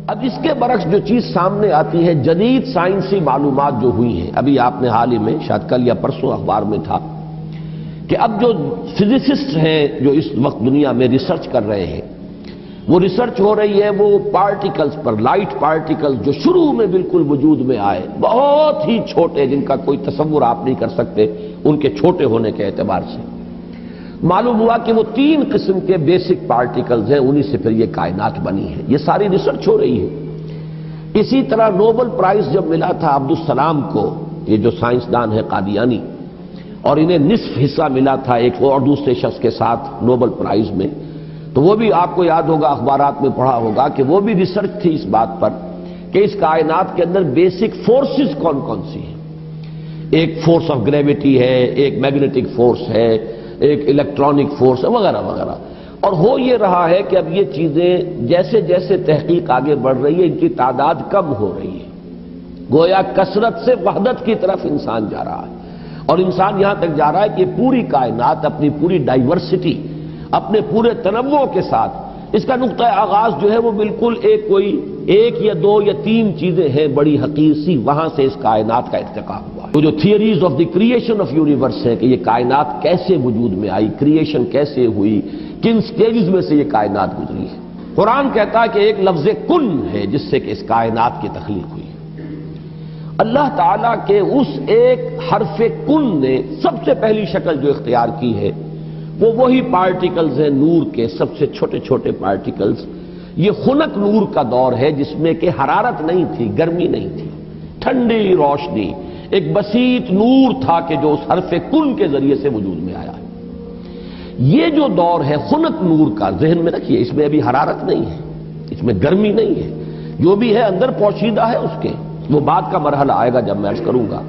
اب اس کے برعکس جو چیز سامنے آتی ہے، جدید سائنسی معلومات جو ہوئی ہیں، ابھی آپ نے حال ہی میں شاید کل یا پرسوں اخبار میں تھا کہ اب جو فزسسٹ ہیں جو اس وقت دنیا میں ریسرچ کر رہے ہیں، وہ ریسرچ ہو رہی ہے وہ پارٹیکلز پر، لائٹ پارٹیکلز جو شروع میں بالکل وجود میں آئے، بہت ہی چھوٹے، جن کا کوئی تصور آپ نہیں کر سکتے ان کے چھوٹے ہونے کے اعتبار سے۔ معلوم ہوا کہ وہ 3 قسم کے بیسک پارٹیکلز ہیں، انہی سے پھر یہ کائنات بنی ہے۔ یہ ساری ریسرچ ہو رہی ہے۔ اسی طرح نوبل پرائز جب ملا تھا عبدالسلام کو، یہ جو سائنسدان ہے قادیانی، اور انہیں نصف حصہ ملا تھا ایک اور دوسرے شخص کے ساتھ نوبل پرائز میں، تو وہ بھی آپ کو یاد ہوگا، اخبارات میں پڑھا ہوگا کہ وہ بھی ریسرچ تھی اس بات پر کہ اس کائنات کے اندر بیسک فورسز کون کون سی ہیں۔ ایک فورس آف گریویٹی ہے، ایک میگنیٹک فورس ہے، ایک الیکٹرانک فورس ہے، وغیرہ وغیرہ۔ اور ہو یہ رہا ہے کہ اب یہ چیزیں جیسے جیسے تحقیق آگے بڑھ رہی ہے، ان کی تعداد کم ہو رہی ہے، گویا کثرت سے وحدت کی طرف انسان جا رہا ہے، اور انسان یہاں تک جا رہا ہے کہ پوری کائنات اپنی پوری ڈائیورسٹی، اپنے پورے تنوع کے ساتھ، اس کا نقطہ آغاز جو ہے وہ بالکل ایک یا 2 یا 3 چیزیں ہیں بڑی حقیر سی، وہاں سے اس کائنات کا ارتقا ہوا۔ وہ جو theories of the creation of universe ہے کہ یہ کائنات کیسے وجود میں آئی، کریشن کیسے ہوئی، کن سٹیجز میں سے یہ کائنات گزری ہے۔ قرآن کہتا ہے کہ ایک لفظ کن ہے جس سے کہ اس کائنات کی تخلیق ہوئی۔ اللہ تعالیٰ کے اس ایک حرف کن نے سب سے پہلی شکل جو اختیار کی ہے وہ وہی پارٹیکلز ہیں نور کے، سب سے چھوٹے چھوٹے پارٹیکلز۔ یہ خنک نور کا دور ہے جس میں کہ حرارت نہیں تھی، گرمی نہیں تھی، ٹھنڈی روشنی، ایک بسیط نور تھا کہ جو اس حرف کن کے ذریعے سے وجود میں آیا۔ یہ جو دور ہے خنک نور کا، ذہن میں رکھیے، اس میں ابھی حرارت نہیں ہے، اس میں گرمی نہیں ہے، جو بھی ہے اندر پوشیدہ ہے اس کے، وہ بعد کا مرحلہ آئے گا جب میں عرض کروں گا۔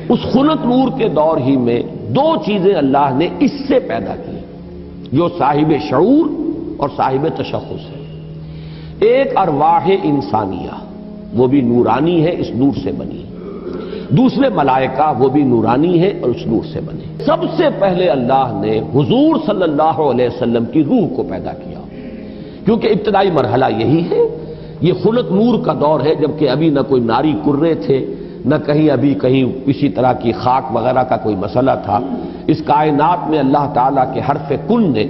اس خنک نور کے دور ہی میں 2 چیزیں اللہ نے اس سے پیدا کی جو صاحب شعور اور صاحب تشخص ہے۔ ایک ارواح انسانیہ، وہ بھی نورانی ہے، اس نور سے بنی۔ دوسرے ملائکہ، وہ بھی نورانی ہے اور اس نور سے بنے۔ سب سے پہلے اللہ نے حضور صلی اللہ علیہ وسلم کی روح کو پیدا کیا، کیونکہ ابتدائی مرحلہ یہی ہے۔ یہ خلق نور کا دور ہے، جبکہ ابھی نہ کوئی ناری کرے تھے، نہ کہیں کسی طرح کی خاک وغیرہ کا کوئی مسئلہ تھا۔ اس کائنات میں اللہ تعالیٰ کے حرف کن نے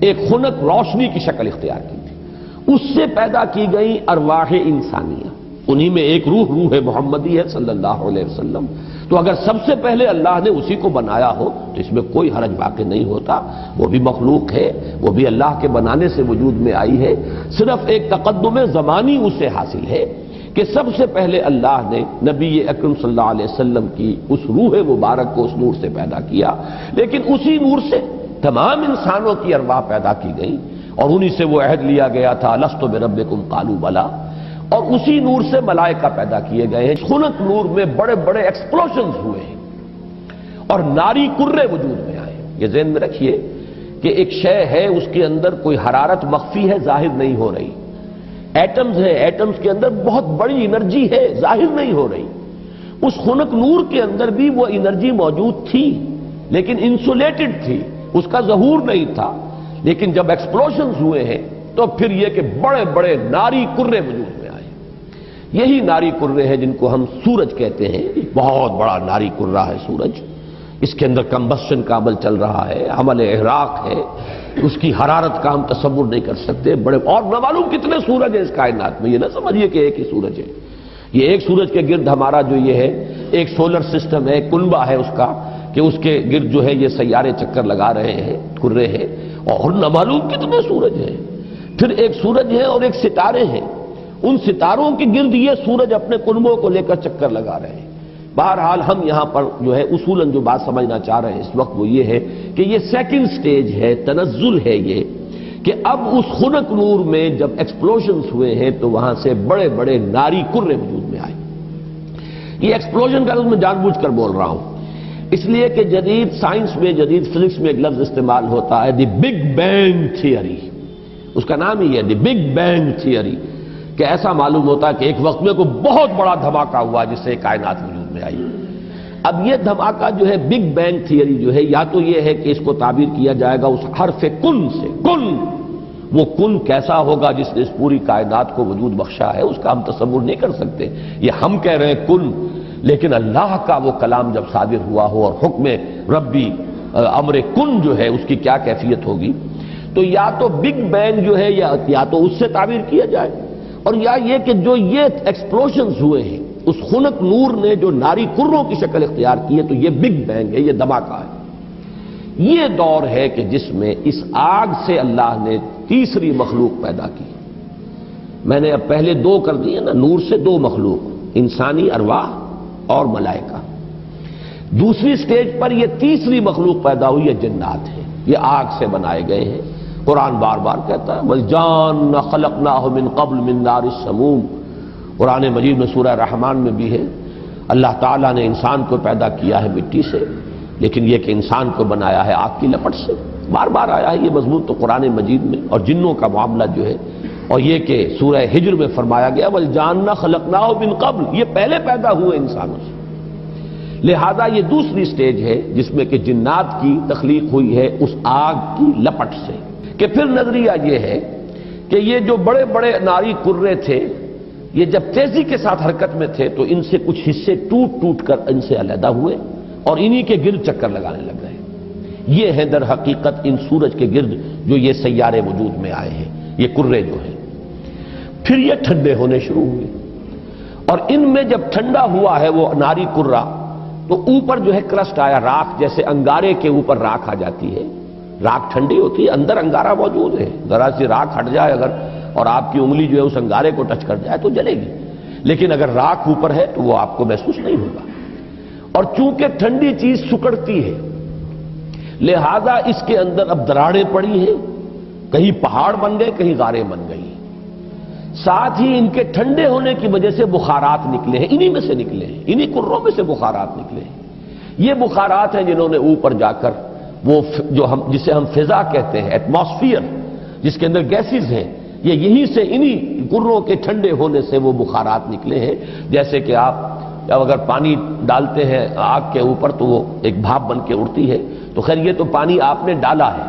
ایک خنک روشنی کی شکل اختیار کی تھی، اس سے پیدا کی گئی ارواح انسانیہ، انہی میں ایک روح محمدی ہے صلی اللہ علیہ وسلم۔ تو اگر سب سے پہلے اللہ نے اسی کو بنایا ہو تو اس میں کوئی حرج واقع نہیں ہوتا، وہ بھی مخلوق ہے، وہ بھی اللہ کے بنانے سے وجود میں آئی ہے، صرف ایک تقدم زمانی اسے حاصل ہے کہ سب سے پہلے اللہ نے نبی اکرم صلی اللہ علیہ وسلم کی اس روح مبارک کو اس نور سے پیدا کیا، لیکن اسی نور سے تمام انسانوں کی ارواح پیدا کی گئی، اور انہی سے وہ عہد لیا گیا تھا لست بربکم قالوا بلی، اور اسی نور سے ملائکہ پیدا کیے گئے ہیں۔ خنک نور میں بڑے بڑے ایکسپلوژنز ہوئے ہیں اور ناری کرے وجود میں آئے۔ یہ ذہن میں رکھیے کہ ایک شے ہے، اس کے اندر کوئی حرارت مخفی ہے، ظاہر نہیں ہو رہی۔ ایٹمز ہیں، ایٹمز کے اندر بہت بڑی انرجی ہے، ظاہر نہیں ہو رہی۔ اس خنک نور کے اندر بھی وہ انرجی موجود تھی، لیکن انسولیٹڈ تھی، اس کا ظہور نہیں تھا۔ لیکن جب ایکسپلوژنز ہوئے ہیں تو پھر یہ کہ بڑے بڑے ناری کرے وجود میں آئے۔ یہی ناری کرے ہیں جن کو ہم سورج کہتے ہیں، بہت بڑا ناری کرہ ہے سورج، اس کے اندر کمبسشن کا عمل چل رہا ہے، عمل احراق ہے، اس کی حرارت کا ہم تصور نہیں کر سکتے۔ بڑے اور نہ معلوم کتنے سورج ہیں اس کائنات میں، یہ نہ سمجھیے کہ ایک ہی سورج ہے۔ یہ ایک سورج کے گرد ہمارا جو یہ ہے ایک سولر سسٹم ہے، کنبہ ہے اس کا، کہ اس کے گرد جو ہے یہ سیارے چکر لگا رہے ہیں، کرے ہیں، اور نہ معلوم کتنے سورج ہیں۔ پھر ایک سورج ہے اور ایک ستارے ہیں، ان ستاروں کے گرد یہ سورج اپنے کنبوں کو لے کر چکر لگا رہے ہیں۔ بہرحال ہم یہاں پر جو ہے اصولاً جو بات سمجھنا چاہ رہے ہیں اس وقت وہ یہ ہے کہ یہ سیکنڈ سٹیج ہے، تنزل ہے یہ، کہ اب اس خنک نور میں جب ایکسپلوژنز ہوئے ہیں تو وہاں سے بڑے بڑے ناری کرے وجود میں آئے۔ یہ ایکسپلوژن کا میں جان بوجھ کر بول رہا ہوں، اس لیے کہ جدید سائنس میں، جدید فزکس میں ایک لفظ استعمال ہوتا ہے دی بگ بینگ تھیوری، اس کا نام ہی ہے دی بگ بینگ تھیوری، کہ ایسا معلوم ہوتا ہے کہ ایک وقت میں کوئی بہت بڑا دھماکہ ہوا جس سے کائنات وجود میں آئی۔ اب یہ دھماکہ جو ہے بگ بینگ تھیوری جو ہے، یا تو یہ ہے کہ اس کو تعبیر کیا جائے گا اس حرف کن سے، کن، وہ کن کیسا ہوگا جس نے اس پوری کائنات کو وجود بخشا ہے، اس کا ہم تصور نہیں کر سکتے۔ یہ ہم کہہ رہے ہیں کن، لیکن اللہ کا وہ کلام جب صادر ہوا ہو اور حکم ربی امر کن جو ہے اس کی کیا کیفیت ہوگی، تو یا تو بگ بینگ جو ہے یا تو اس سے تعبیر کیا جائے، اور یا یہ کہ جو یہ ایکسپلوژنز ہوئے ہیں اس خنک نور نے جو ناری کروں کی شکل اختیار کی ہے، تو یہ بگ بینگ ہے، یہ دھماکہ ہے۔ یہ دور ہے کہ جس میں اس آگ سے اللہ نے تیسری مخلوق پیدا کی۔ میں نے اب پہلے دو کر دیے نا، نور سے دو مخلوق، انسانی ارواح اور ملائکہ۔ دوسری سٹیج پر یہ تیسری مخلوق پیدا ہوئی ہے، جنات ہیں، یہ آگ سے بنائے گئے ہیں۔ قرآن بار بار کہتا ہے وَالْجَانَّ خَلَقْنَاهُ مِنْ قَبْلُ مِنْ نَارِ السَّمُومِ۔ قرآن مجید میں سورہ رحمان میں بھی ہے، اللہ تعالیٰ نے انسان کو پیدا کیا ہے مٹی سے، لیکن یہ کہ انسان کو بنایا ہے آگ کی لپٹ سے۔ بار بار آیا ہے یہ مضمون تو قرآن مجید میں، اور جنوں کا معاملہ جو ہے، اور یہ کہ سورہ ہجر میں فرمایا گیا وَالْجَانَّ خَلَقْنَاهُ مِنْ قَبْلُ، یہ پہلے پیدا ہوئے انسانوں سے۔ لہذا یہ دوسری سٹیج ہے جس میں کہ جنات کی تخلیق ہوئی ہے اس آگ کی لپٹ سے۔ کہ پھر نظریہ یہ ہے کہ یہ جو بڑے بڑے ناری کرے تھے، یہ جب تیزی کے ساتھ حرکت میں تھے تو ان سے کچھ حصے ٹوٹ ٹوٹ کر ان سے علیحدہ ہوئے اور انہی کے گرد چکر لگانے لگ گئے۔ یہ ہے در حقیقت ان سورج کے گرد جو یہ سیارے وجود میں آئے ہیں، یہ کرے جو ہیں۔ پھر یہ ٹھنڈے ہونے شروع ہوئے، اور ان میں جب ٹھنڈا ہوا ہے وہ ناری کرہ، تو اوپر جو ہے کرسٹ آیا، راکھ، جیسے انگارے کے اوپر راکھ آ جاتی ہے، راکھ ٹھنڈی ہوتی ہے، اندر انگارہ موجود ہے، ذرا سی راکھ ہٹ جائے اگر اور آپ کی انگلی جو ہے اس انگارے کو ٹچ کر جائے تو جلے گی، لیکن اگر راکھ اوپر ہے تو وہ آپ کو محسوس نہیں ہوگا۔ اور چونکہ ٹھنڈی چیز سکڑتی ہے، لہذا اس کے اندر اب دراڑیں پڑی ہیں، کہیں پہاڑ بن گئے، کہیں غاریں بن گئی، ساتھ ہی ان کے ٹھنڈے ہونے کی وجہ سے بخارات نکلے ہیں، انہی میں سے نکلے ہیں، انہی کروں میں سے بخارات نکلے ہیں۔ یہ بخارات ہیں جنہوں نے اوپر جا کر وہ جو جسے ہم فضا کہتے ہیں، ایٹماسفیئر، جس کے اندر گیسز ہیں، یہ یہیں سے انہی کروں کے ٹھنڈے ہونے سے وہ بخارات نکلے ہیں۔ جیسے کہ آپ جب اگر پانی ڈالتے ہیں آگ کے اوپر تو وہ ایک بھاپ بن کے اڑتی ہے، تو خیر یہ تو پانی آپ نے ڈالا ہے،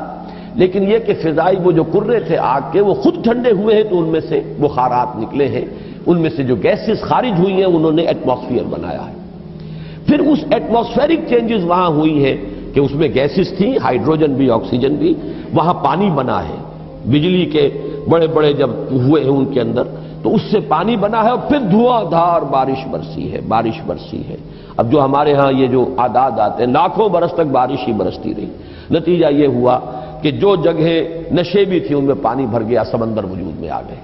لیکن یہ کہ فضائی وہ جو کرے تھے آگ کے وہ خود ٹھنڈے ہوئے ہیں تو ان میں سے بخارات نکلے ہیں، ان میں سے جو گیسز خارج ہوئی ہیں انہوں نے ایٹماسفیئر بنایا ہے۔ پھر اس ایٹماسفیرک چینجز وہاں ہوئی ہے کہ اس میں گیسز تھیں، ہائیڈروجن بھی، آکسیجن بھی، وہاں پانی بنا ہے، بجلی کے بڑے بڑے جب ہوئے ہیں ان کے اندر تو اس سے پانی بنا ہے، اور پھر دھواں دھار بارش برسی ہے، بارش برسی ہے۔ اب جو ہمارے ہاں یہ جو اعداد آتے ہیں، لاکھوں برس تک بارش ہی برستی رہی، نتیجہ یہ ہوا کہ جو جگہیں نشیبی تھی ان میں پانی بھر گیا، سمندر وجود میں آ گئے۔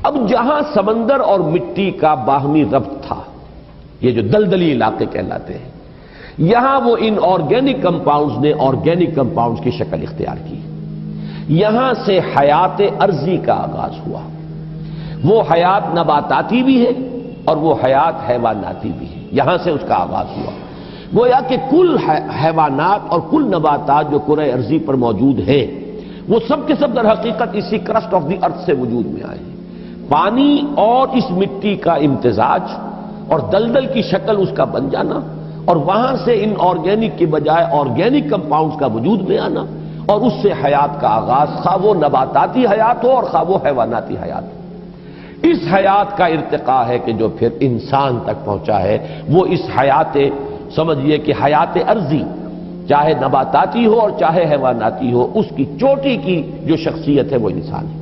اب جہاں سمندر اور مٹی کا باہمی ربط تھا، یہ جو دلدلی علاقے کہلاتے ہیں، یہاں وہ ان آرگینک کمپاؤنڈز نے آرگینک کمپاؤنڈز کی شکل اختیار کی، یہاں سے حیات ارضی کا آغاز ہوا۔ وہ حیات نباتاتی بھی ہے اور وہ حیات حیواناتی بھی ہے، یہاں سے اس کا آغاز ہوا۔ گویا کہ کل حیوانات اور کل نباتات جو کرۂ ارضی پر موجود ہیں وہ سب کے سب در حقیقت اسی کرسٹ آف دی ارتھ سے وجود میں آئے ہیں۔ پانی اور اس مٹی کا امتزاج اور دلدل کی شکل اس کا بن جانا، اور وہاں سے ان آرگینک کی بجائے آرگینک کمپاؤنڈز کا وجود میں آنا، اور اس سے حیات کا آغاز، خواہ وہ نباتاتی حیات ہو اور خواہ وہ حیواناتی حیات ہو۔ اس حیات کا ارتقاء ہے کہ جو پھر انسان تک پہنچا ہے، وہ اس حیات، سمجھیے کہ حیات ارضی، چاہے نباتاتی ہو اور چاہے حیواناتی ہو، اس کی چوٹی کی جو شخصیت ہے وہ انسان ہے۔